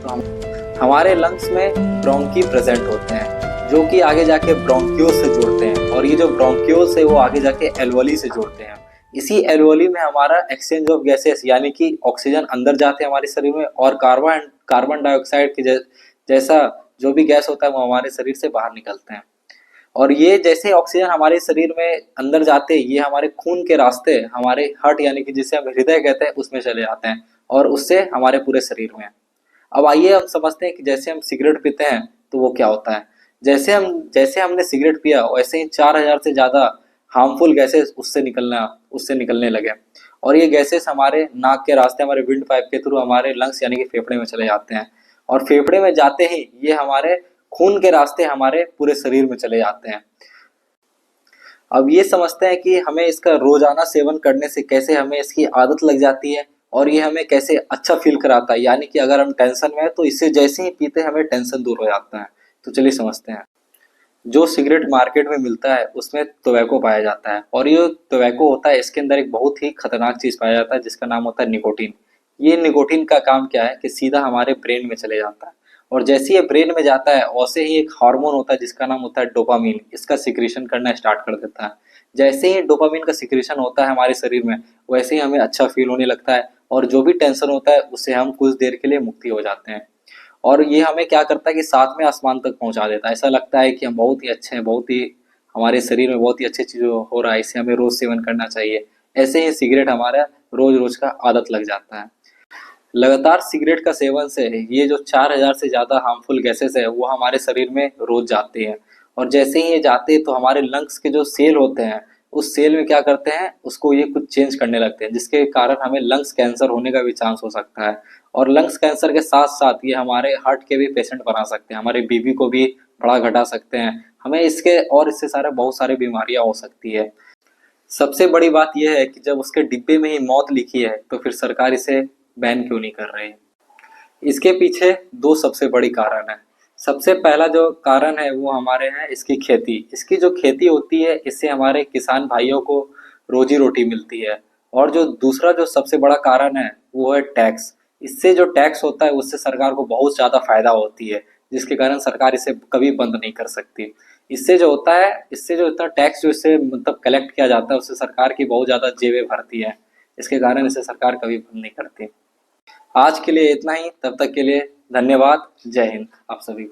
तो हमारे लंग्स में ब्रोंकी प्रेजेंट होते हैं जो कि आगे जाके ब्रोंक्यूल्स से जुड़ते हैं, और ये जो ब्रोंक्यूल्स है वो आगे जाके एल्वोली से जुड़ते हैं। इसी एल्वोली में हमारा एक्सचेंज ऑफ गैसेस यानी कि ऑक्सीजन अंदर जाते हैं हमारे शरीर में, और कार्बन डाइऑक्साइड की जैसा जो भी गैस होता है वो हमारे शरीर से बाहर निकलते हैं। और ये जैसे ऑक्सीजन हमारे शरीर में अंदर जाते हैं, ये हमारे खून के रास्ते हमारे हार्ट यानी कि जिसे हम हृदय कहते हैं उसमें चले जाते हैं, और उससे हमारे पूरे शरीर में। अब आइए हम समझते हैं कि जैसे हम सिगरेट पीते हैं तो वो क्या होता है। जैसे हमने सिगरेट पिया वैसे ही 4000 से ज्यादा हार्मफुल गैसेस उससे निकलने लगे, और ये गैसेस हमारे नाक के रास्ते हमारे विंड पाइप के थ्रू हमारे लंग्स यानी कि फेफड़े में चले जाते हैं, और फेफड़े में जाते ही ये हमारे खून के रास्ते हमारे पूरे शरीर में चले जाते हैं। अब ये समझते हैं कि हमें इसका रोजाना सेवन करने से कैसे हमें इसकी आदत लग जाती है, और ये हमें कैसे अच्छा फील कराता है, यानी कि अगर हम टेंशन में है तो इससे जैसे ही पीते हैं हमें टेंशन दूर हो जाता है। तो चलिए समझते हैं। जो सिगरेट मार्केट में मिलता है उसमें टोबैको पाया जाता है, और ये टोबैको होता है इसके अंदर एक बहुत ही खतरनाक चीज पाया जाता है जिसका नाम होता है निकोटीन। ये निकोटीन का काम क्या है कि सीधा हमारे ब्रेन में चले जाता है, और जैसे ये ब्रेन में जाता है वैसे ही एक हार्मोन होता है जिसका नाम होता है डोपामीन, इसका सिक्रीशन करना स्टार्ट कर देता है। जैसे ही डोपामीन का सिक्रीशन होता है हमारे शरीर में वैसे ही हमें अच्छा फील होने लगता है, और जो भी टेंशन होता है उससे हम कुछ देर के लिए मुक्ति हो जाते हैं। और ये हमें क्या करता है कि सातवें आसमान तक पहुंचा देता है। ऐसा लगता है कि हम बहुत ही अच्छे हैं, बहुत ही हमारे शरीर में बहुत ही अच्छी चीज हो रहा है, इसे हमें रोज सेवन करना चाहिए। ऐसे ही सिगरेट हमारा रोज रोज का आदत लग जाता है। लगातार सिगरेट का सेवन से ये जो 4000 से ज्यादा हार्मफुल गैसेस है वो हमारे शरीर में रोज जाती है, और जैसे ही ये जाते हैं तो हमारे लंग्स के जो सेल होते हैं उस सेल में क्या करते हैं उसको ये कुछ चेंज करने लगते हैं, जिसके कारण हमें लंग्स कैंसर होने का भी चांस हो सकता है। और लंग्स कैंसर के साथ साथ ये हमारे हार्ट के भी पेशेंट बना सकते हैं, हमारे बीपी को भी बड़ा घटा सकते हैं हमें इसके, और इससे सारे बहुत सारी बीमारियां हो सकती है। सबसे बड़ी बात यह है कि जब उसके डिब्बे में ही मौत लिखी है तो फिर सरकार इसे बैन क्यों नहीं कर रही है। इसके पीछे दो सबसे बड़ी कारण है। सबसे पहला जो कारण है वो हमारे हैं इसकी खेती। इसकी जो खेती होती है इससे हमारे किसान भाइयों को रोजी रोटी मिलती है। और जो दूसरा जो सबसे बड़ा कारण है वो है टैक्स। इससे जो टैक्स होता है उससे सरकार को बहुत ज़्यादा फायदा होती है, जिसके कारण सरकार इसे कभी बंद नहीं कर सकती। इससे जो होता है, इससे जो इतना टैक्स जो इससे मतलब कलेक्ट किया जाता है उससे सरकार की बहुत ज़्यादा जेबें भरती है, इसके कारण इसे सरकार कभी बंद नहीं करती। आज के लिए इतना ही, तब तक के लिए धन्यवाद। जय हिंद आप सभी को।